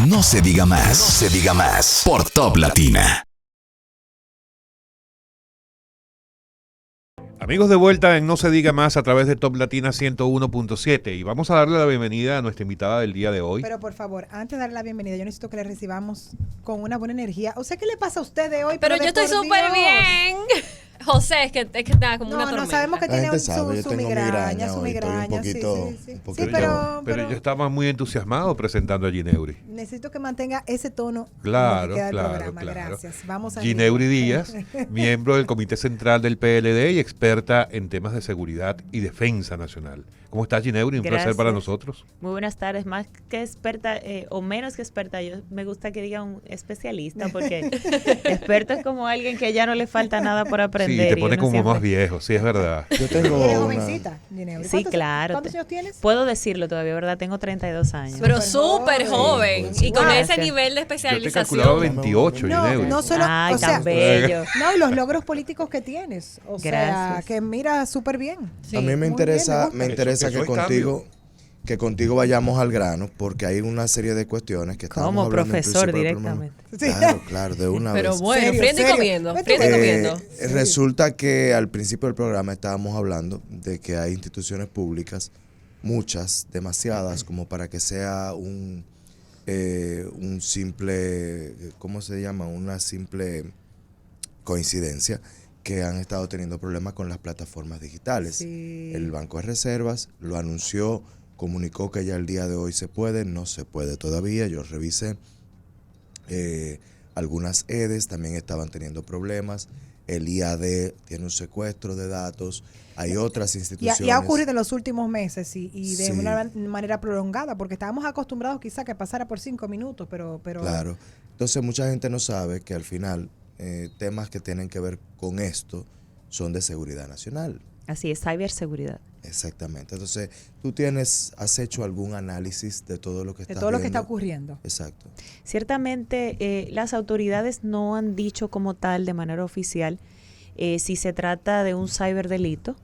No se diga más. No se diga más. Por Top Latina. Amigos, de vuelta en No se diga más a través de Top Latina 101.7 y vamos a darle la bienvenida a nuestra invitada del día de hoy. Pero por favor, antes de darle la bienvenida, yo necesito que le recibamos con una buena energía. O sea, ¿qué le pasa a usted de hoy? Pero yo estoy súper bien. José, es que está como una tormenta. No, sabemos que tiene su migraña, sí. Pero yo estaba muy entusiasmado presentando a Gineuri. Necesito que mantenga ese tono. Claro. Gracias. Vamos a Gineuri Díaz, miembro del Comité Central del PLD y experta en temas de seguridad y defensa nacional. ¿Cómo estás, Gineuri? Un placer para nosotros. Muy buenas tardes. Más que experta o menos que experta, yo me gusta que diga un especialista, porque experto es como alguien que ya no le falta nada por aprender. Sí, te pone como más viejo, sí, es verdad. Yo tengo ¿Eres jovencita, Gineuri? Sí, claro. ¿Cuántos años tienes? Puedo decirlo todavía, ¿verdad? Tengo 32 años. Pero súper joven. Y con ese nivel de Yo te especialización. calculaba 28, Gineuri. No solo, Ay, o sea, tan bello. No, y los logros políticos que tienes. O Gracias. sea, que mira súper bien. a mí me interesa Eso que contigo vayamos al grano, porque hay una serie de cuestiones que estamos Como hablando profesor en principio del programa. directamente. Claro, de una Pero vez. bueno, Serio, friendo y serio. comiendo. Vete Friendo y a- comiendo. Resulta que al principio del programa estábamos hablando de que hay instituciones públicas, muchas, demasiadas, como para que sea un simple, ¿cómo se llama? Una simple coincidencia, que han estado teniendo problemas con las plataformas digitales. Sí. El Banco de Reservas lo anunció, comunicó que ya el día de hoy se puede, no se puede todavía. Yo revisé algunas EDES, también estaban teniendo problemas. El IAD tiene un secuestro de datos. Hay otras instituciones. Y ha ocurrido en los últimos meses y de Sí. una manera prolongada, porque estábamos acostumbrados quizá que pasara por 5 minutos, pero Claro. Entonces mucha gente no sabe que al final temas que tienen que ver con esto son de seguridad nacional. Así es, ciberseguridad. Exactamente. Entonces, ¿has hecho algún análisis de todo lo que de está todo lo que viendo? está ocurriendo. Exacto. Ciertamente, las autoridades no han dicho como tal, de manera oficial, si se trata de un ciberdelito,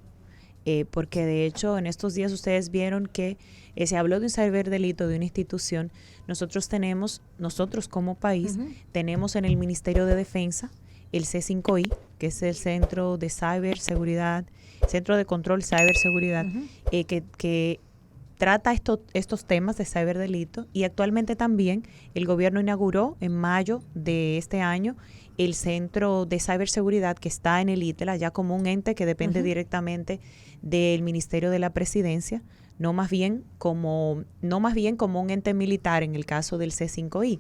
porque de hecho en estos días ustedes vieron que se habló de un ciberdelito de una institución. Nosotros como país, tenemos en el Ministerio de Defensa el C5I, que es el Centro de Ciberseguridad, Centro de Control Ciberseguridad, que trata estos temas de ciberdelito, y actualmente también el gobierno inauguró en mayo de este año el Centro de Ciberseguridad, que está en el ITELA, ya como un ente que depende directamente del Ministerio de la Presidencia, no más bien como un ente militar en el caso del C5I.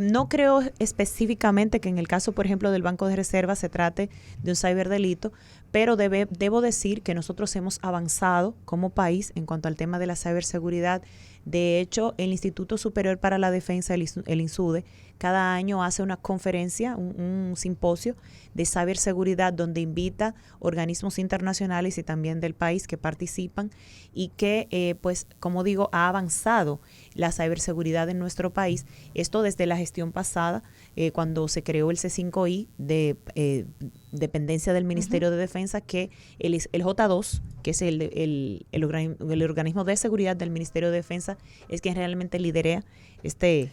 No creo específicamente que en el caso, por ejemplo, del Banco de Reservas se trate de un ciberdelito, pero debo decir que nosotros hemos avanzado como país en cuanto al tema de la ciberseguridad. De hecho, el Instituto Superior para la Defensa, el INSUDE, cada año hace una conferencia, un simposio de ciberseguridad, donde invita organismos internacionales y también del país que participan, y que, pues, como digo, ha avanzado la ciberseguridad en nuestro país. Esto desde la gestión pasada, cuando se creó el C5I, de dependencia del Ministerio de Defensa, que el J2, que es el organismo de seguridad del Ministerio de Defensa, es quien realmente lidera este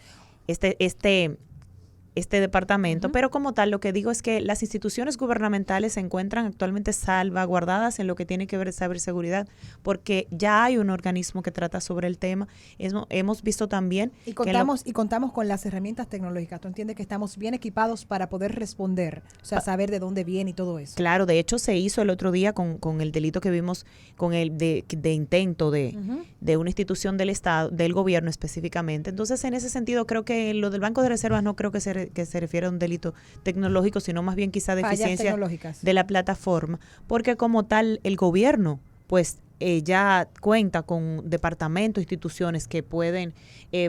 departamento. Pero como tal, lo que digo es que las instituciones gubernamentales se encuentran actualmente salvaguardadas en lo que tiene que ver ciberseguridad, porque ya hay un organismo que trata sobre el tema. Hemos visto también Y contamos con las herramientas tecnológicas. ¿Tú entiendes que estamos bien equipados para poder responder? O sea, saber de dónde viene y todo eso. Claro, de hecho se hizo el otro día con el delito que vimos, con el de intento de una institución del Estado, del gobierno específicamente. Entonces, en ese sentido, creo que lo del Banco de Reservas no creo que se refiere a un delito tecnológico, sino más bien quizá deficiencia de la plataforma, porque como tal el gobierno, pues, ya cuenta con departamentos, instituciones que pueden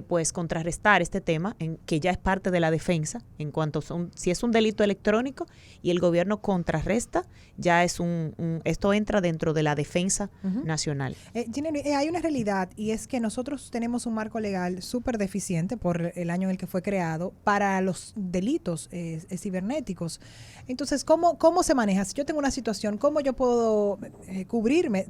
pues contrarrestar este tema, que ya es parte de la defensa, en cuanto si es un delito electrónico y el gobierno contrarresta, ya es esto entra dentro de la defensa nacional. Ginebra, hay una realidad, y es que nosotros tenemos un marco legal súper deficiente por el año en el que fue creado para los delitos cibernéticos. Entonces, ¿cómo se maneja? Si yo tengo una situación, ¿cómo yo puedo cubrirme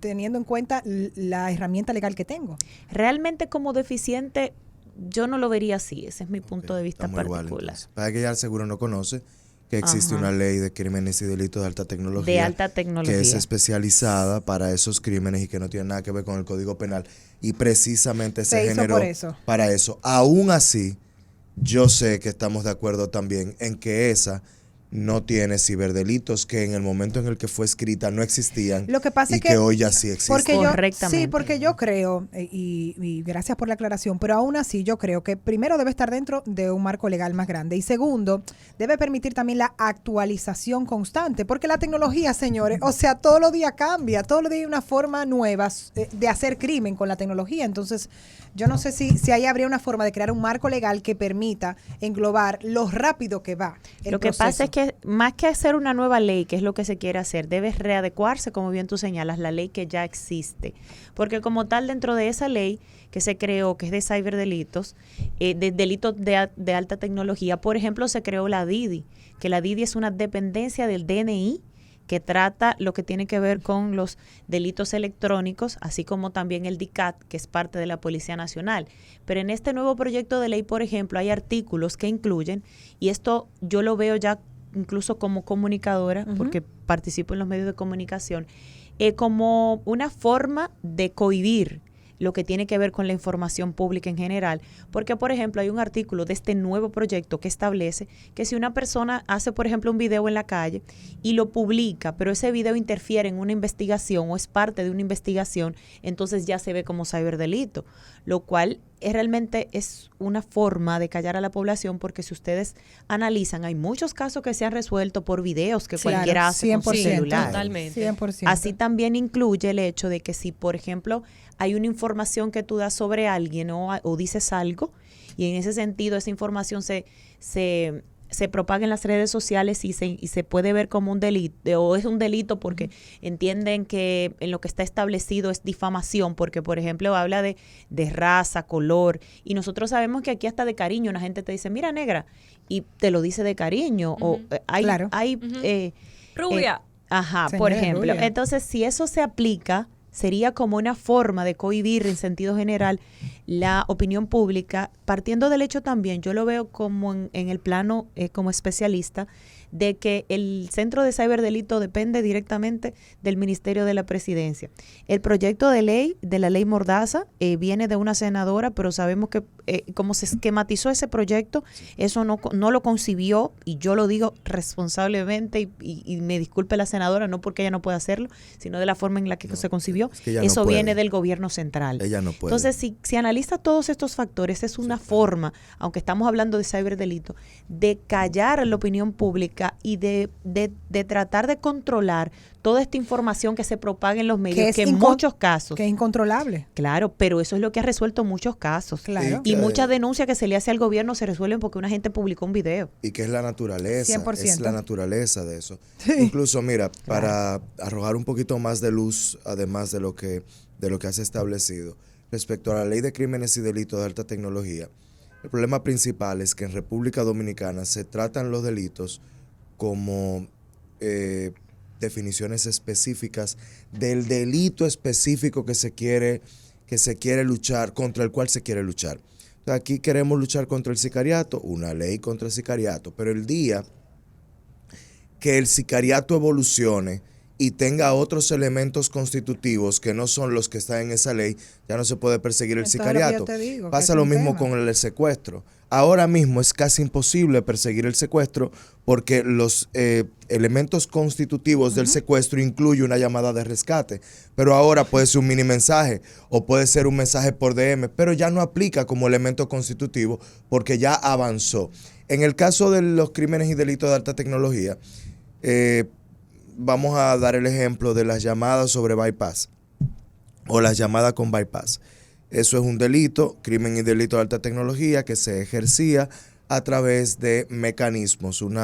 teniendo en cuenta la herramienta legal que tengo? Realmente como deficiente, yo no lo vería así, ese es mi punto de vista particular. Igual, para que ella seguro no conoce que existe una ley de crímenes y delitos de alta tecnología. De alta tecnología. Que es especializada para esos crímenes y que no tiene nada que ver con el Código Penal. Y precisamente se generó para eso. Aún así, yo sé que estamos de acuerdo también en que esa no tiene ciberdelitos que en el momento en el que fue escrita no existían. Lo que pasa y es que hoy ya sí existen. Porque yo creo, y gracias por la aclaración, pero aún así yo creo que primero debe estar dentro de un marco legal más grande y segundo, debe permitir también la actualización constante, porque la tecnología, señores, o sea, todos los días cambia, todos los días hay una forma nueva de hacer crimen con la tecnología. Entonces, yo no sé si ahí habría una forma de crear un marco legal que permita englobar lo rápido que va el Lo que proceso. pasa es que más que hacer una nueva ley, que es lo que se quiere hacer, debe readecuarse, como bien tú señalas, la ley que ya existe. Porque como tal, dentro de esa ley que se creó, que es de ciberdelitos, de delitos de alta tecnología, por ejemplo, se creó la DIDI, que la DIDI es una dependencia del DNI que trata lo que tiene que ver con los delitos electrónicos, así como también el DICAT, que es parte de la Policía Nacional. Pero en este nuevo proyecto de ley, por ejemplo, hay artículos que incluyen, y esto yo lo veo ya incluso como comunicadora, porque participo en los medios de comunicación, como una forma de cohibir lo que tiene que ver con la información pública en general, porque por ejemplo hay un artículo de este nuevo proyecto que establece que si una persona hace por ejemplo un video en la calle y lo publica, pero ese video interfiere en una investigación o es parte de una investigación, entonces ya se ve como ciberdelito, lo cual realmente es una forma de callar a la población, porque si ustedes analizan, hay muchos casos que se han resuelto por videos que cualquiera hace con su celular. Totalmente. 100%. Así también incluye el hecho de que si, por ejemplo, hay una información que tú das sobre alguien o dices algo, y en ese sentido esa información se propaga en las redes sociales y se puede ver como un delito, o es un delito porque entienden que en lo que está establecido es difamación, porque por ejemplo habla de raza, color, y nosotros sabemos que aquí hasta de cariño una gente te dice, mira negra, y te lo dice de cariño, o hay rubia. Por ejemplo. Rubia. Entonces, si eso se aplica, sería como una forma de cohibir en sentido general la opinión pública, partiendo del hecho también, yo lo veo como en el plano como especialista, de que el Centro de Ciberdelito depende directamente del Ministerio de la Presidencia. El proyecto de ley, de la ley Mordaza, viene de una senadora, pero sabemos que como se esquematizó ese proyecto, eso no lo concibió, y yo lo digo responsablemente, y me disculpe la senadora, no porque ella no pueda hacerlo, sino de la forma en la que se concibió. Es que ella eso no puede. viene del gobierno central. Ella no puede. Entonces, si analiza todos estos factores, es una forma, aunque estamos hablando de ciberdelito, de callar a la opinión pública y de tratar de controlar toda esta información que se propaga en los medios, que en muchos casos... Que es incontrolable. Claro, pero eso es lo que ha resuelto muchos casos. Claro. Y muchas denuncias que se le hace al gobierno se resuelven porque una gente publicó un video. Y que es la naturaleza, 100%. es la naturaleza de eso. Incluso, mira, para arrojar un poquito más de luz, además de lo que has establecido, respecto a la ley de crímenes y delitos de alta tecnología, el problema principal es que en República Dominicana se tratan los delitos como definiciones específicas del delito específico que se quiere luchar, contra el cual se quiere luchar. Aquí queremos luchar contra el sicariato, una ley contra el sicariato, pero el día que el sicariato evolucione y tenga otros elementos constitutivos que no son los que están en esa ley, ya no se puede perseguir el sicariato. Pasa lo mismo con el secuestro. Ahora mismo es casi imposible perseguir el secuestro porque los elementos constitutivos del secuestro incluyen una llamada de rescate, pero ahora puede ser un mini mensaje o puede ser un mensaje por DM, pero ya no aplica como elemento constitutivo porque ya avanzó. En el caso de los crímenes y delitos de alta tecnología, vamos a dar el ejemplo de las llamadas sobre bypass o las llamadas con bypass. Eso es un delito, crimen y delito de alta tecnología que se ejercía a través de mecanismos, un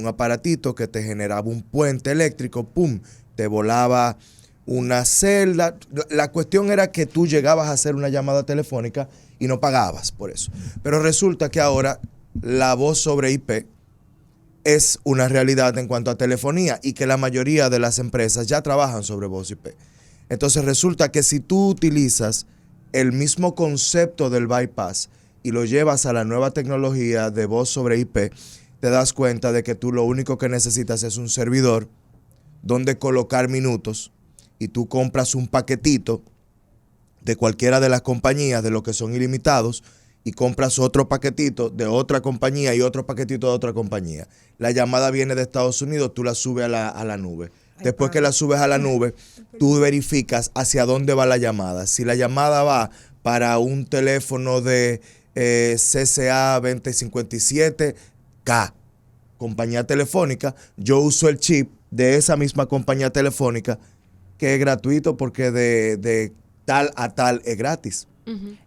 aparatito que te generaba un puente eléctrico, ¡pum!, te volaba una celda. La cuestión era que tú llegabas a hacer una llamada telefónica y no pagabas por eso. Pero resulta que ahora la voz sobre IP es una realidad en cuanto a telefonía y que la mayoría de las empresas ya trabajan sobre voz IP. Entonces resulta que si tú utilizas el mismo concepto del bypass y lo llevas a la nueva tecnología de voz sobre IP, te das cuenta de que tú lo único que necesitas es un servidor donde colocar minutos y tú compras un paquetito de cualquiera de las compañías de los que son ilimitados y compras otro paquetito de otra compañía y otro paquetito de otra compañía. La llamada viene de Estados Unidos, tú la subes a la nube. Después que la subes a la nube, tú verificas hacia dónde va la llamada. Si la llamada va para un teléfono de CCA 2057K, compañía telefónica, yo uso el chip de esa misma compañía telefónica que es gratuito porque de tal a tal es gratis.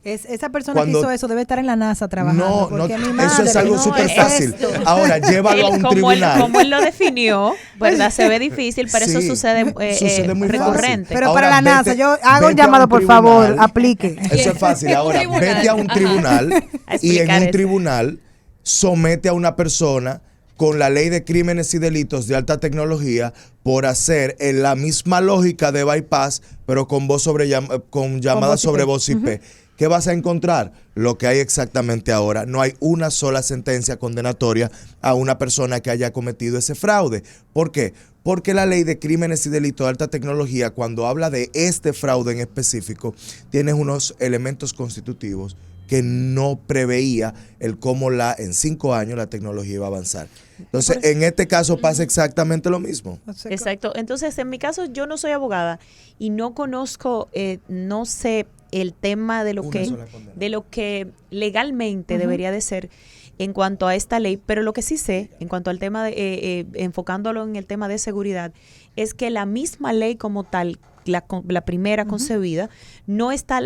Esa persona que hizo eso debe estar en la NASA trabajando. No, mi madre, eso es algo súper fácil. Ahora, llévalo a un tribunal. Como él lo definió, ¿verdad? Se ve difícil, pero eso sucede muy recurrente. Pero ahora, para la NASA, yo hago un llamado, por favor, aplique. Eso es fácil. Ahora, vete a un tribunal y en un tribunal somete a una persona con la ley de crímenes y delitos de alta tecnología por hacer en la misma lógica de bypass, pero con voz con llamadas sobre voz IP. ¿Qué vas a encontrar? Lo que hay exactamente ahora. No hay una sola sentencia condenatoria a una persona que haya cometido ese fraude. ¿Por qué? Porque la ley de crímenes y delitos de alta tecnología, cuando habla de este fraude en específico, tiene unos elementos constitutivos que no preveía el cómo en 5 años la tecnología iba a avanzar. Entonces, en este caso pasa exactamente lo mismo. Exacto. Entonces, en mi caso, yo no soy abogada y no conozco, no sé el tema de lo que legalmente debería de ser en cuanto a esta ley, pero lo que sí sé, en cuanto al tema de, enfocándolo en el tema de seguridad, es que la misma ley como tal, la primera concebida, no está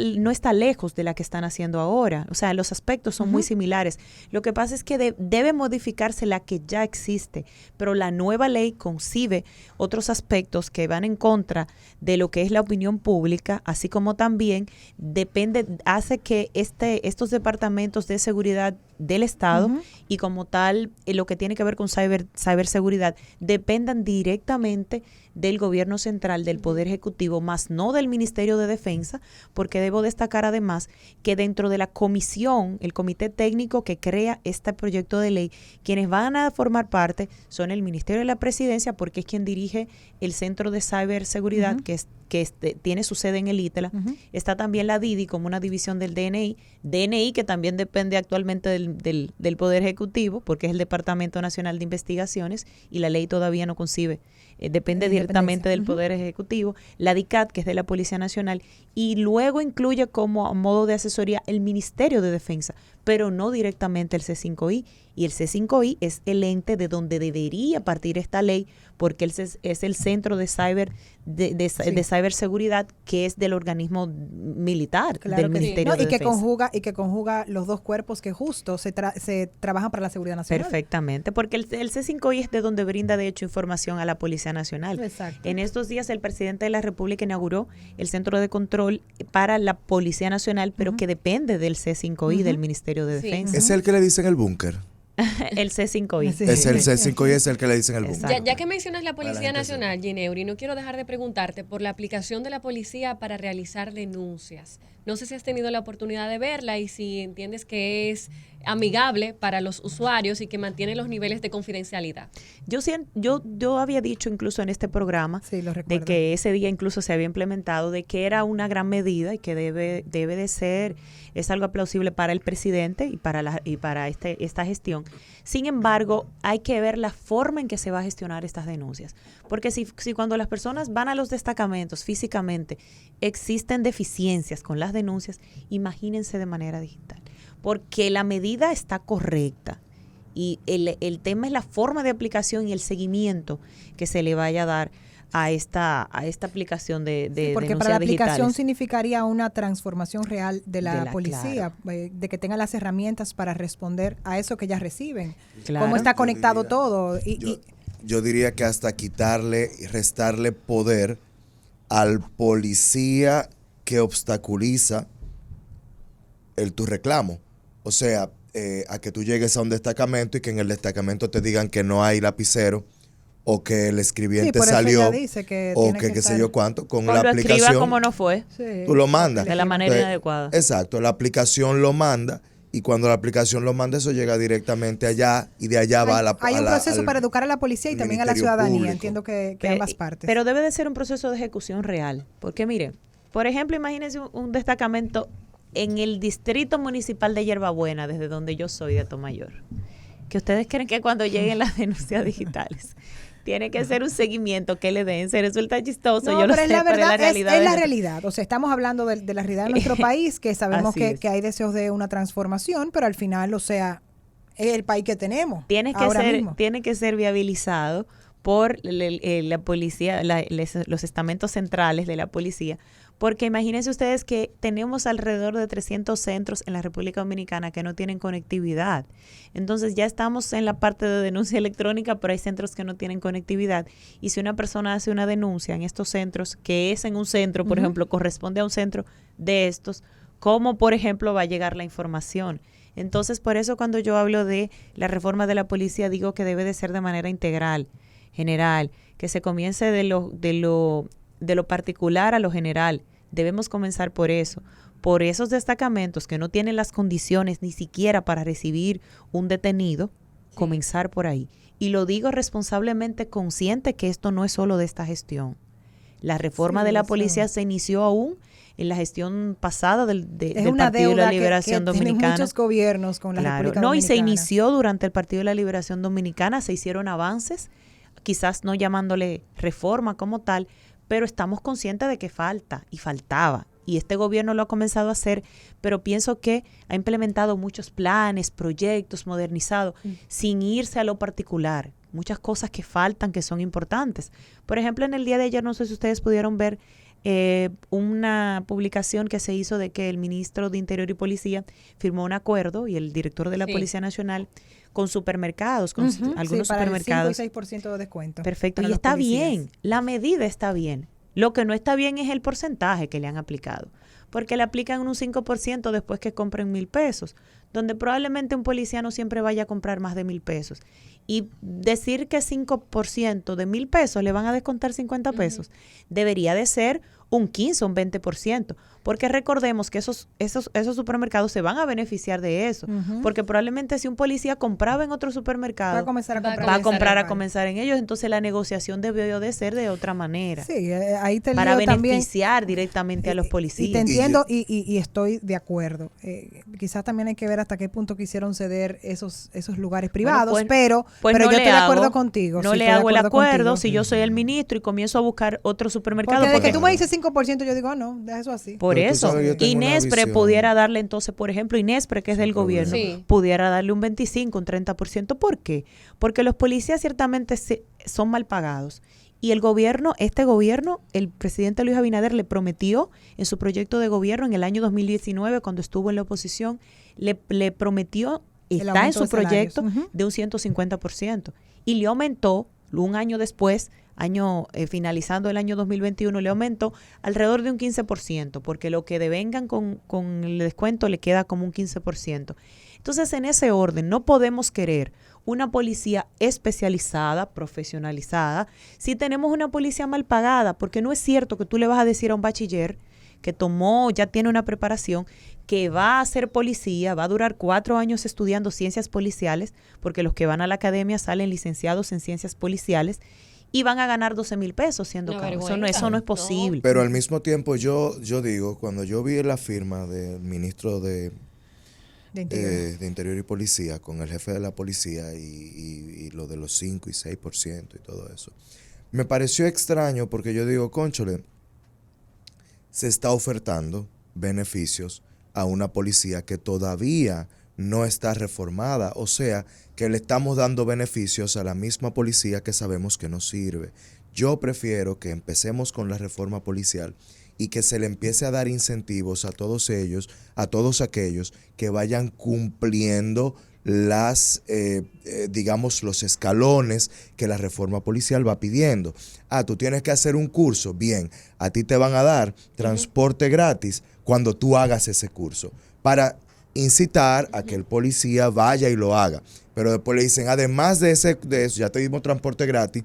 lejos de la que están haciendo ahora. O sea, los aspectos son muy similares. Lo que pasa es que debe modificarse la que ya existe, pero la nueva ley concibe otros aspectos que van en contra de lo que es la opinión pública, así como también hace que estos departamentos de seguridad del Estado y como tal lo que tiene que ver con ciberseguridad dependan directamente del gobierno central, del Poder Ejecutivo, más no del Ministerio de Defensa, porque debo destacar además que dentro de la comisión, el comité técnico que crea este proyecto de ley, quienes van a formar parte son el Ministerio de la Presidencia, porque es quien dirige el Centro de Ciberseguridad, que tiene su sede en el ITLA. Está también la DIDI como una división del DNI que también depende actualmente del Poder Ejecutivo, porque es el Departamento Nacional de Investigaciones y la ley todavía no concibe, depende directamente del Poder Ejecutivo, la DICAT, que es de la Policía Nacional, y luego incluye como modo de asesoría el Ministerio de Defensa, pero no directamente el C5I, y el C5I es el ente de donde debería partir esta ley, porque es el centro de ciberseguridad, que es del organismo militar, del Ministerio de Defensa. Y que conjuga los dos cuerpos que justo se trabajan para la seguridad nacional. Perfectamente, porque el C5I es de donde brinda de hecho información a la Policía Nacional. Exacto. En estos días el presidente de la República inauguró el centro de control para la Policía Nacional, pero que depende del C5I, del Ministerio de Defensa. ¿Es el que le dicen el búnker? El C5I. Es el C5I, es el que le dicen el búnker. Ya que mencionas la Policía Nacional, Gineuri, no quiero dejar de preguntarte por la aplicación de la policía para realizar denuncias. No sé si has tenido la oportunidad de verla y si entiendes que es amigable para los usuarios y que mantiene los niveles de confidencialidad. Yo había dicho incluso en este programa de que ese día incluso se había implementado, de que era una gran medida y que debe de ser, es algo plausible para el presidente y para esta gestión. Sin embargo, hay que ver la forma en que se va a gestionar estas denuncias. Porque si cuando las personas van a los destacamentos físicamente existen deficiencias con las denuncias, imagínense de manera digital. Porque la medida está correcta y el tema es la forma de aplicación y el seguimiento que se le vaya a dar a esta aplicación de porque denuncias para la aplicación digitales. Significaría una transformación real de la policía, claro. De que tengan las herramientas para responder a eso que ya reciben. Claro. Cómo está conectado todo. Yo diría que hasta quitarle y restarle poder al policía que obstaculiza tu reclamo. O sea, a que tú llegues a un destacamento y que en el destacamento te digan que no hay lapicero o que el escribiente por eso salió, ella dice que o tiene que qué sé yo cuánto, con la Cuando escriba aplicación como no fue, Sí. tú lo mandas. de la manera Entonces, inadecuada. Exacto, la aplicación lo manda y cuando la aplicación lo manda eso llega directamente allá y de allá va a la Hay un proceso al para educar a la policía y también a la Ministerio ciudadanía. Público. Entiendo que Pe- ambas partes. Pero debe de ser un proceso de ejecución real. Porque mire, por ejemplo, imagínense un destacamento en el distrito municipal de Hierbabuena, desde donde yo soy, de Atomayor. Que ustedes creen que cuando lleguen las denuncias digitales tiene que ser un seguimiento que le den. Se resulta chistoso, No, yo lo pero sé, es la pero verdad, es la realidad. es de la la- realidad. O sea, estamos hablando de la realidad de nuestro país, que sabemos Así que, es. que hay deseos de una transformación, pero al final, o sea, es el país que tenemos Tiene que ahora ser, mismo. tiene que ser viabilizado por la policía, los estamentos centrales de la policía, porque imagínense ustedes que tenemos alrededor de 300 centros en la República Dominicana que no tienen conectividad. Entonces ya estamos en la parte de denuncia electrónica, pero hay centros que no tienen conectividad. Y si una persona hace una denuncia en estos centros, que es en un centro, por ejemplo, corresponde a un centro de estos, ¿cómo, por ejemplo, va a llegar la información? Entonces, por eso cuando yo hablo de la reforma de la policía, digo que debe de ser de manera integral, general, que se comience de lo particular a lo general. Debemos comenzar por eso. Por esos destacamentos que no tienen las condiciones ni siquiera para recibir un detenido, comenzar por ahí. Y lo digo responsablemente consciente que esto no es solo de esta gestión. La reforma Sí, de la eso. policía se inició aún en la gestión pasada Es del una Partido de deuda la Liberación que tienen Dominicana. muchos gobiernos con la Claro, República no, y Dominicana. se inició durante el Partido de la Liberación Dominicana, se hicieron avances, quizás no llamándole reforma como tal, pero estamos conscientes de que falta y faltaba. Y este gobierno lo ha comenzado a hacer, pero pienso que ha implementado muchos planes, proyectos, modernizado, sin irse a lo particular. Muchas cosas que faltan, que son importantes. Por ejemplo, en el día de ayer, no sé si ustedes pudieron ver una publicación que se hizo de que el ministro de Interior y Policía firmó un acuerdo y el director de la Sí. Policía Nacional con supermercados, con algunos Sí, para supermercados. el 5 y 6% de descuento. Perfecto, para y los está policías. bien, la medida está bien. Lo que no está bien es el porcentaje que le han aplicado, porque le aplican un 5% después que compren 1,000 pesos, donde probablemente un policía no siempre vaya a comprar más de 1,000 pesos. Y decir que 5% de 1,000 pesos le van a descontar 50 pesos, debería de ser un 15 o un 20%, porque recordemos que esos supermercados se van a beneficiar de eso, porque probablemente si un policía compraba en otro supermercado, Va a comenzar a Va a comprar. va a comenzar comprar a a pagar. comenzar en ellos, entonces la negociación debió de ser de otra manera, Sí, ahí te para lío también. beneficiar directamente a los Y te policías. entiendo y estoy de acuerdo. Quizás también hay que ver hasta qué punto quisieron ceder esos lugares privados, pues- pero Pues yo no le estoy de acuerdo hago- contigo. No sí, le estoy de hago el acuerdo contigo. si yo soy el ministro y comienzo a buscar otro supermercado. Porque desde que porque- tú me dices 5%, yo digo, no, deja eso así. Por Pero tú eso, sabes, yo tengo una Inespre visión. pudiera darle entonces, por ejemplo, Inespre, que es del problema. gobierno, Sí. pudiera darle un 25, un 30%. ¿Por qué? Porque los policías ciertamente son mal pagados. Y el gobierno, el presidente Luis Abinader le prometió en su proyecto de gobierno en el año 2019, cuando estuvo en la oposición, le prometió, El está en aumento su de salarios. proyecto, Ujú. de un 150%. Y le aumentó, un año después, finalizando el año 2021, le aumentó alrededor de un 15%, porque lo que devengan con el descuento le queda como un 15%. Entonces, en ese orden, no podemos querer una policía especializada, profesionalizada, si tenemos una policía mal pagada, porque no es cierto que tú le vas a decir a un bachiller que ya tiene una preparación, que va a ser policía, va a durar 4 años estudiando ciencias policiales, porque los que van a la academia salen licenciados en ciencias policiales y van a ganar 12,000 pesos siendo Una cabo. Eso vergüenza. no es No. posible. Pero al mismo tiempo yo digo, cuando yo vi la firma del ministro de Interior y Policía con el jefe de la policía y lo de los 5 y 6% y todo eso, me pareció extraño porque yo digo, cónchole, se está ofertando beneficios a una policía que todavía no está reformada, o sea, que le estamos dando beneficios a la misma policía que sabemos que no sirve. Yo prefiero que empecemos con la reforma policial y que se le empiece a dar incentivos a todos ellos, a todos aquellos que vayan cumpliendo digamos, los escalones que la reforma policial va pidiendo. Tú tienes que hacer un curso, bien, a ti te van a dar transporte gratis cuando tú hagas ese curso, para incitar a que el policía vaya y lo haga. Pero después le dicen, además de eso, ya te dimos transporte gratis,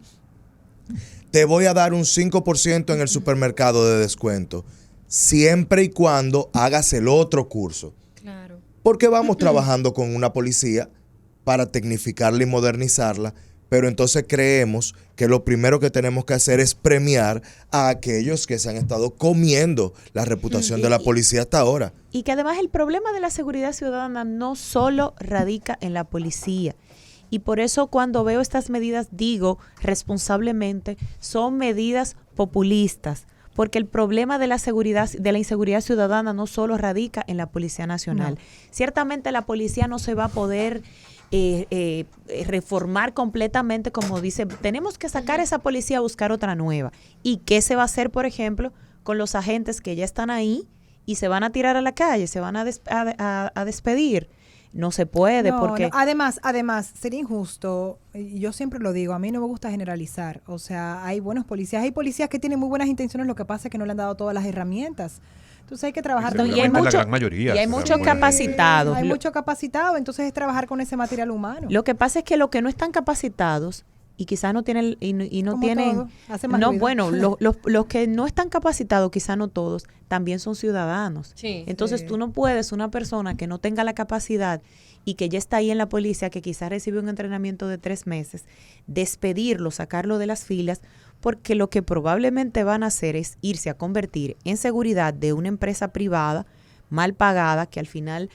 te voy a dar un 5% en el supermercado de descuento, siempre y cuando hagas el otro curso. Claro. Porque vamos trabajando con una policía para tecnificarla y modernizarla, pero entonces creemos que lo primero que tenemos que hacer es premiar a aquellos que se han estado comiendo la reputación de la policía hasta ahora. Y que además el problema de la seguridad ciudadana no solo radica en la policía. Y por eso cuando veo estas medidas digo responsablemente, son medidas populistas. Porque el problema de la seguridad, de la inseguridad ciudadana no solo radica en la Policía Nacional. No. Ciertamente la policía no se va a poder reformar completamente, como dice, tenemos que sacar esa policía a buscar otra nueva. ¿Y qué se va a hacer, por ejemplo, con los agentes que ya están ahí y se van a tirar a la calle, se van a despedir? No se puede porque... No. Además, sería injusto, yo siempre lo digo, a mí no me gusta generalizar, o sea, hay buenos policías, hay policías que tienen muy buenas intenciones, lo que pasa es que no le han dado todas las herramientas. Entonces hay que trabajar y hay mucho, la gran mayoría, y hay muchos capacitados. Hay mucho capacitado, entonces es trabajar con ese material humano. Lo que pasa es que los que no están capacitados y quizás no tienen y no tienen todo, hace más no ruido. Bueno, los que no están capacitados, quizás no todos, también son ciudadanos. Sí, entonces tú no puedes, una persona que no tenga la capacidad y que ya está ahí en la policía, que quizás recibió un entrenamiento de 3 meses, despedirlo, sacarlo de las filas, porque lo que probablemente van a hacer es irse a convertir en seguridad de una empresa privada mal pagada, que al final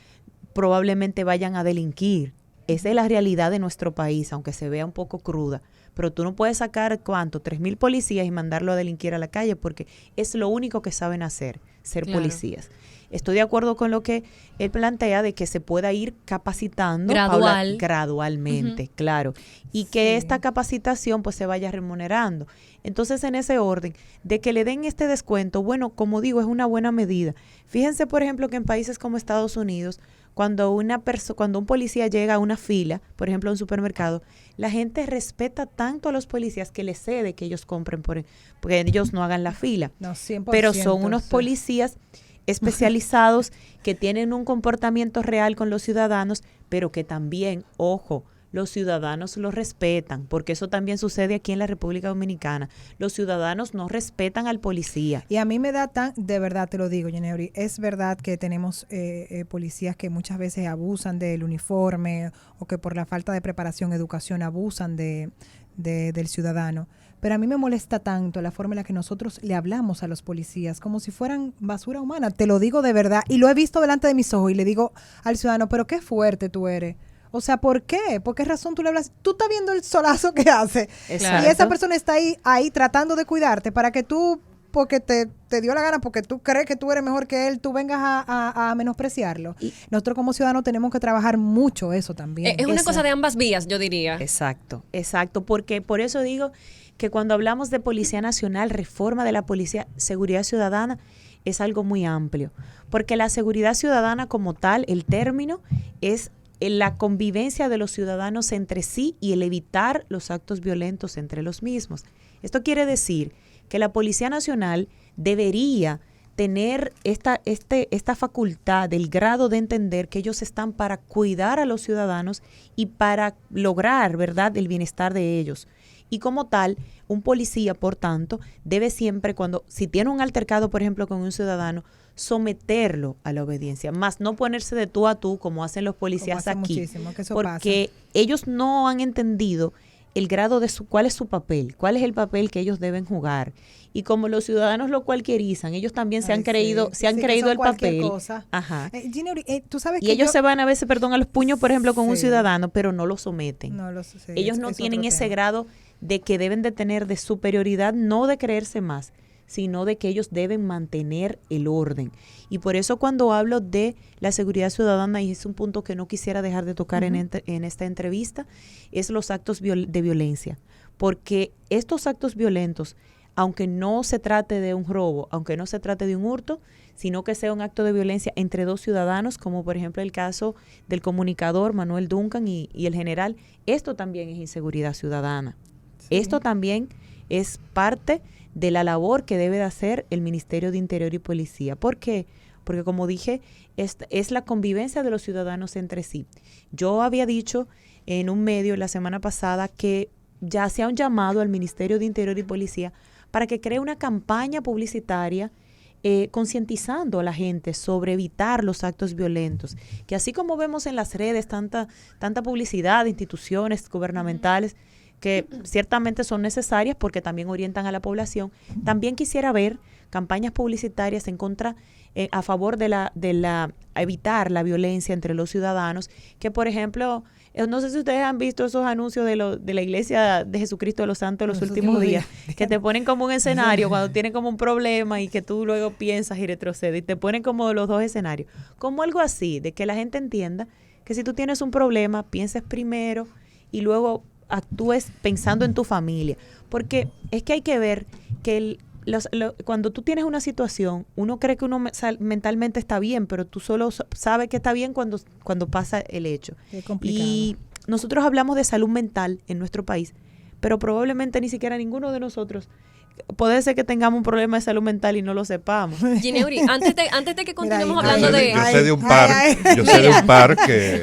probablemente vayan a delinquir. Esa es la realidad de nuestro país, aunque se vea un poco cruda. Pero tú no puedes sacar, ¿cuánto? 3,000 policías y mandarlo a delinquir a la calle, porque es lo único que saben hacer, ser policías. Estoy de acuerdo con lo que él plantea de que se pueda ir capacitando gradualmente, claro, y que esta capacitación pues se vaya remunerando. Entonces, en ese orden, de que le den este descuento, bueno, como digo, es una buena medida. Fíjense, por ejemplo, que en países como Estados Unidos, cuando un policía llega a una fila, por ejemplo, a un supermercado, la gente respeta tanto a los policías que les cede que ellos compren porque ellos no hagan la fila. No, 100%, pero son unos policías especializados que tienen un comportamiento real con los ciudadanos, pero que también, ojo, los ciudadanos los respetan, porque eso también sucede aquí en la República Dominicana. Los ciudadanos no respetan al policía. Y a mí me da de verdad te lo digo, Yeneuri, es verdad que tenemos policías que muchas veces abusan del uniforme o que por la falta de preparación, educación, abusan del ciudadano. Pero a mí me molesta tanto la forma en la que nosotros le hablamos a los policías, como si fueran basura humana. Te lo digo de verdad. Y lo he visto delante de mis ojos y le digo al ciudadano, pero qué fuerte tú eres. O sea, ¿por qué? ¿Por qué razón tú le hablas? Tú estás viendo el solazo que hace. Exacto. Y esa persona está ahí tratando de cuidarte para que tú, porque te dio la gana, porque tú crees que tú eres mejor que él, tú vengas a menospreciarlo. Y nosotros como ciudadanos tenemos que trabajar mucho eso también. Es una cosa de ambas vías, yo diría. Exacto, porque por eso digo que cuando hablamos de Policía Nacional, reforma de la policía, seguridad ciudadana, es algo muy amplio. Porque la seguridad ciudadana como tal, el término, es la convivencia de los ciudadanos entre sí y el evitar los actos violentos entre los mismos. Esto quiere decir que la Policía Nacional debería tener esta facultad del grado de entender que ellos están para cuidar a los ciudadanos y para lograr, ¿verdad?, el bienestar de ellos. Y como tal, un policía, por tanto, debe siempre, si tiene un altercado, por ejemplo, con un ciudadano, someterlo a la obediencia, más no ponerse de tú a tú como hacen los policías aquí, porque ellos no han entendido el grado de cuál es su papel, cuál es el papel que ellos deben jugar. Y como los ciudadanos lo cualquierizan, ellos también se han creído el papel. Ajá. Ginebri, tú sabes y ellos se van a veces, a los puños, por ejemplo, con un ciudadano, pero no lo someten. Ellos no tienen ese grado de que deben de tener de superioridad, no de creerse más, sino de que ellos deben mantener el orden. Y por eso cuando hablo de la seguridad ciudadana, y es un punto que no quisiera dejar de tocar en esta entrevista, es los actos de violencia. Porque estos actos violentos, aunque no se trate de un robo, aunque no se trate de un hurto, sino que sea un acto de violencia entre dos ciudadanos, como por ejemplo el caso del comunicador Manuel Duncan y el general, esto también es inseguridad ciudadana. Sí. Esto también es parte de la labor que debe de hacer el Ministerio de Interior y Policía. ¿Por qué? Porque como dije, es la convivencia de los ciudadanos entre sí. Yo había dicho en un medio la semana pasada que ya hacía un llamado al Ministerio de Interior y Policía para que cree una campaña publicitaria concientizando a la gente sobre evitar los actos violentos, que así como vemos en las redes tanta publicidad de instituciones gubernamentales que ciertamente son necesarias porque también orientan a la población, también quisiera ver campañas publicitarias en contra, a favor de la evitar la violencia entre los ciudadanos, que por ejemplo, no sé si ustedes han visto esos anuncios de la Iglesia de Jesucristo de los Santos de los últimos días, que te ponen como un escenario cuando tienen como un problema y que tú luego piensas y retrocedes, y te ponen como los dos escenarios, como algo así, de que la gente entienda que si tú tienes un problema, pienses primero y luego actúes pensando en tu familia, porque es que hay que ver que cuando tú tienes una situación, uno cree que uno mentalmente está bien, pero tú solo sabes que está bien cuando pasa el hecho. Qué complicado. Y nosotros hablamos de salud mental en nuestro país, pero probablemente ni siquiera ninguno de nosotros puede ser que tengamos un problema de salud mental y no lo sepamos. Gineuri, antes de que continuemos Mira, hablando de... Yo sé de un par que...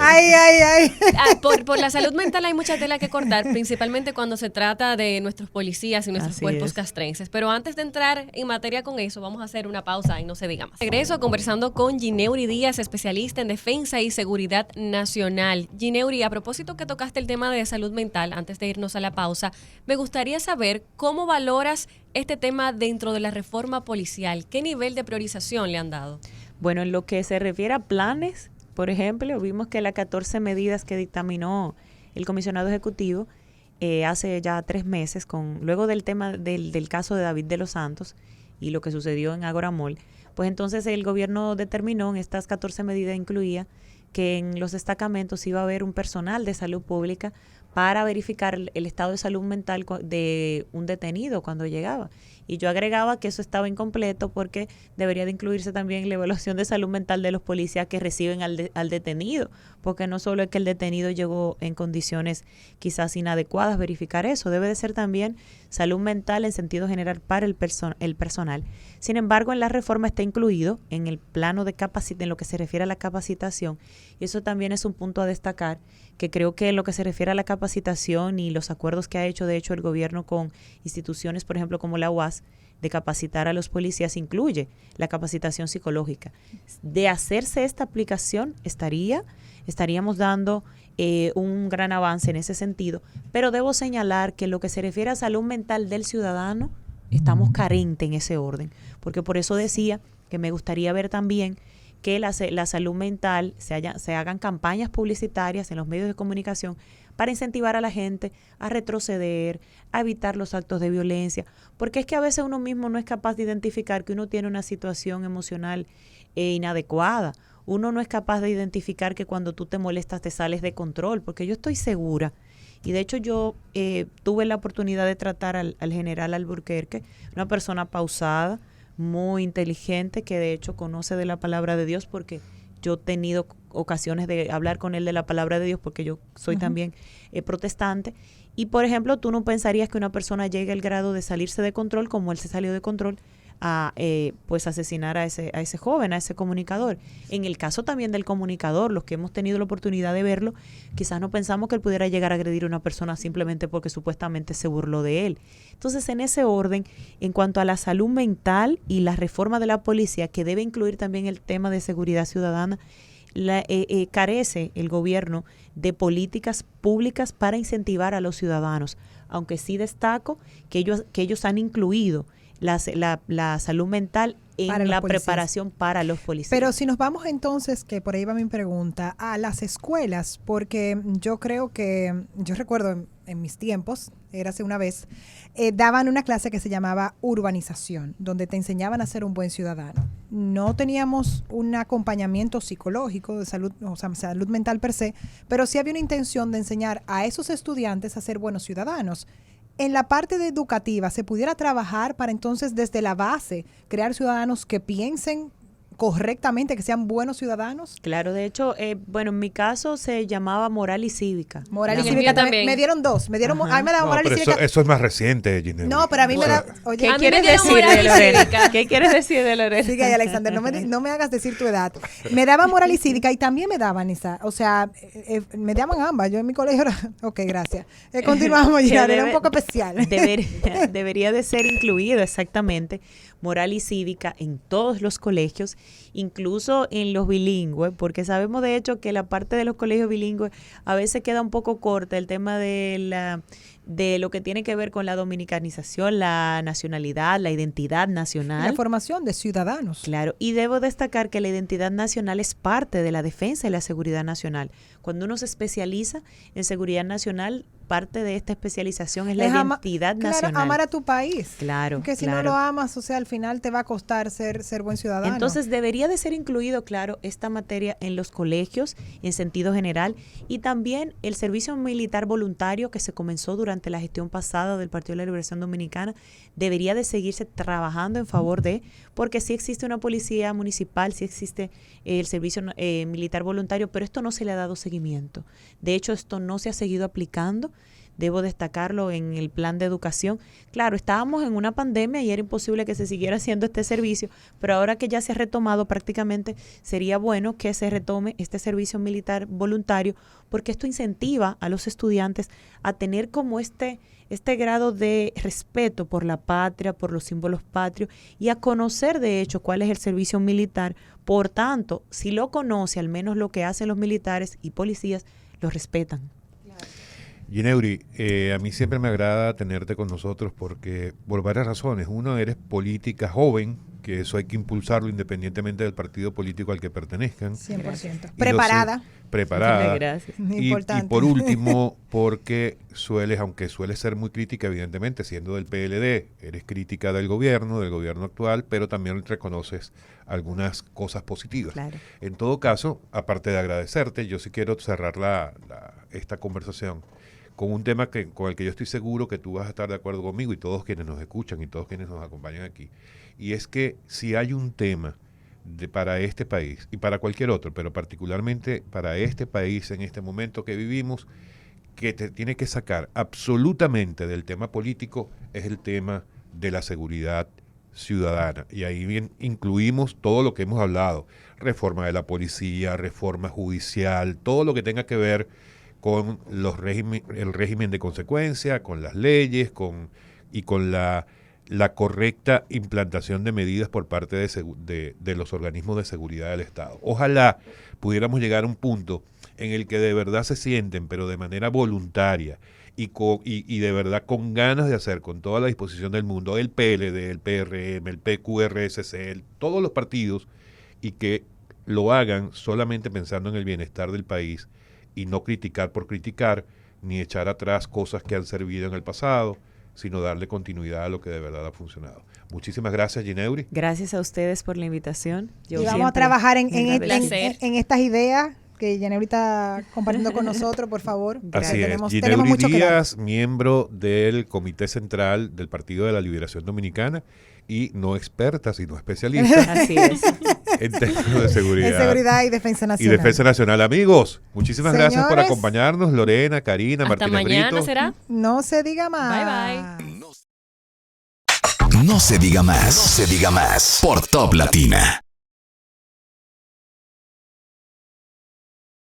Por la salud mental hay mucha tela que cortar, principalmente cuando se trata de nuestros policías y nuestros cuerpos castrenses. Pero antes de entrar en materia con eso, vamos a hacer una pausa y no se diga más. Regreso conversando con Gineuri Díaz, especialista en defensa y seguridad nacional. Gineuri, a propósito que tocaste el tema de salud mental, antes de irnos a la pausa, me gustaría saber cómo valoras este tema dentro de la reforma policial. ¿Qué nivel de priorización le han dado? Bueno, en lo que se refiere a planes, por ejemplo, vimos que las 14 medidas que dictaminó el comisionado ejecutivo hace ya 3 meses, luego del tema del caso de David de los Santos y lo que sucedió en Agora Mall, pues entonces el gobierno determinó en estas 14 medidas incluía que en los destacamentos iba a haber un personal de salud pública para verificar el estado de salud mental de un detenido cuando llegaba. Y yo agregaba que eso estaba incompleto porque debería de incluirse también la evaluación de salud mental de los policías que reciben al detenido, porque no solo es que el detenido llegó en condiciones quizás inadecuadas, verificar eso, debe de ser también salud mental en sentido general para el personal. Sin embargo, en la reforma está incluido en el plano de en lo que se refiere a la capacitación, y eso también es un punto a destacar, que creo que en lo que se refiere a la capacitación y los acuerdos que ha hecho, de hecho, el gobierno con instituciones, por ejemplo, como la UAS, de capacitar a los policías, incluye la capacitación psicológica. De hacerse esta aplicación, estaríamos dando un gran avance en ese sentido, pero debo señalar que en lo que se refiere a salud mental del ciudadano, estamos carentes en ese orden, porque por eso decía que me gustaría ver también que la salud mental se hagan campañas publicitarias en los medios de comunicación para incentivar a la gente a retroceder, a evitar los actos de violencia, porque es que a veces uno mismo no es capaz de identificar que uno tiene una situación emocional inadecuada. Uno no es capaz de identificar que cuando tú te molestas te sales de control, porque yo estoy segura, y de hecho yo tuve la oportunidad de tratar al general Alburquerque, una persona pausada, muy inteligente, que de hecho conoce de la palabra de Dios, porque yo he tenido ocasiones de hablar con él de la palabra de Dios, porque yo soy también protestante. Y por ejemplo, tú no pensarías que una persona llegue al grado de salirse de control, como él se salió de control, a pues asesinar a ese joven, a ese comunicador. En el caso también del comunicador, los que hemos tenido la oportunidad de verlo, quizás no pensamos que él pudiera llegar a agredir a una persona simplemente porque supuestamente se burló de él. Entonces, en ese orden, en cuanto a la salud mental y la reforma de la policía, que debe incluir también el tema de seguridad ciudadana, carece el gobierno de políticas públicas para incentivar a los ciudadanos, aunque sí destaco que ellos han incluido la salud mental en la preparación para los policías. Pero si nos vamos entonces, que por ahí va mi pregunta, a las escuelas, porque yo recuerdo en mis tiempos, era hace una vez, daban una clase que se llamaba urbanización, donde te enseñaban a ser un buen ciudadano. No teníamos un acompañamiento psicológico de salud, o sea, salud mental per se, pero sí había una intención de enseñar a esos estudiantes a ser buenos ciudadanos. En la parte de educativa, ¿se pudiera trabajar para entonces desde la base crear ciudadanos que piensen correctamente, que sean buenos ciudadanos? Claro, de hecho, bueno, en mi caso se llamaba moral y cívica. Moral y En el cívica mío también. me dieron dos. A mí me daban No, moral y pero cívica. eso es más reciente, Ginebra. No, pero a mí me da. Oye, ¿Qué A mí quieres me dieron decir moral de y Lorena? cívica. ¿Qué quieres decir de Lorena? sigue ahí, Alexander, no me hagas decir tu edad. Me daban moral y cívica y también me daban esa. O sea, me daban ambas. Yo en mi colegio era. Ok, gracias. Continuamos, Que Gerard, era un debe- poco especial. Debería de ser incluido exactamente moral y cívica en todos los colegios, incluso en los bilingües, porque sabemos de hecho que la parte de los colegios bilingües a veces queda un poco corta el tema de lo que tiene que ver con la dominicanización, la nacionalidad, la identidad nacional. La formación de ciudadanos. Claro, y debo destacar que la identidad nacional es parte de la defensa y la seguridad nacional. Cuando uno se especializa en seguridad nacional, parte de esta especialización es la identidad nacional. Claro, amar a tu país. Claro, Que si claro. no lo amas, o sea, al final te va a costar ser buen ciudadano. Entonces debería de ser incluido, claro, esta materia en los colegios en sentido general y también el servicio militar voluntario que se comenzó durante la gestión pasada del Partido de la Liberación Dominicana debería de seguirse trabajando en favor de, porque sí existe una policía municipal, sí existe el servicio militar voluntario, pero esto no se le ha dado seguimiento. De hecho, esto no se ha seguido aplicando. Debo destacarlo en el plan de educación. Claro, estábamos en una pandemia y era imposible que se siguiera haciendo este servicio, pero ahora que ya se ha retomado prácticamente, sería bueno que se retome este servicio militar voluntario, porque esto incentiva a los estudiantes a tener como este grado de respeto por la patria, por los símbolos patrios y a conocer de hecho cuál es el servicio militar. Por tanto, si lo conoce, al menos lo que hacen los militares y policías, lo respetan. Gineuri, a mí siempre me agrada tenerte con nosotros porque por varias razones. Uno, eres política joven, que eso hay que impulsarlo independientemente del partido político al que pertenezcan. 100%. Y Preparada. Preparada. Gracias. Y Importante. por último, porque aunque sueles ser muy crítica, evidentemente, siendo del PLD, eres crítica del gobierno actual, pero también reconoces algunas cosas positivas. Claro. En todo caso, aparte de agradecerte, yo sí quiero cerrar esta conversación con un tema con el que yo estoy seguro que tú vas a estar de acuerdo conmigo y todos quienes nos escuchan y todos quienes nos acompañan aquí. Y es que si hay un tema para este país y para cualquier otro, pero particularmente para este país en este momento que vivimos, que te tiene que sacar absolutamente del tema político, es el tema de la seguridad ciudadana. Y ahí bien incluimos todo lo que hemos hablado: reforma de la policía, reforma judicial, todo lo que tenga que ver con el régimen de consecuencia, con las leyes, con la correcta implantación de medidas por parte de los organismos de seguridad del Estado. Ojalá pudiéramos llegar a un punto en el que de verdad se sienten, pero de manera voluntaria y de verdad con ganas de hacer, con toda la disposición del mundo, el PLD, el PRM, el PQRSC, todos los partidos, y que lo hagan solamente pensando en el bienestar del país y no criticar por criticar, ni echar atrás cosas que han servido en el pasado, sino darle continuidad a lo que de verdad ha funcionado. Muchísimas gracias, Gineuri. Gracias a ustedes por la invitación. Y vamos a trabajar en placer. estas ideas que Gineuri está compartiendo con nosotros, por favor. Así es. Tenemos Gineuri mucho que dar. Díaz, miembro del Comité Central del Partido de la Liberación Dominicana y no experta, sino especialista Así es. en términos de seguridad. En seguridad y defensa Y nacional. Defensa Nacional. Amigos, muchísimas gracias por Señores, acompañarnos. Lorena, Karina, Hasta Martínez mañana, Brito. ¿será? No se diga más. Bye, bye. No se diga más. No se diga más. Por Top Latina.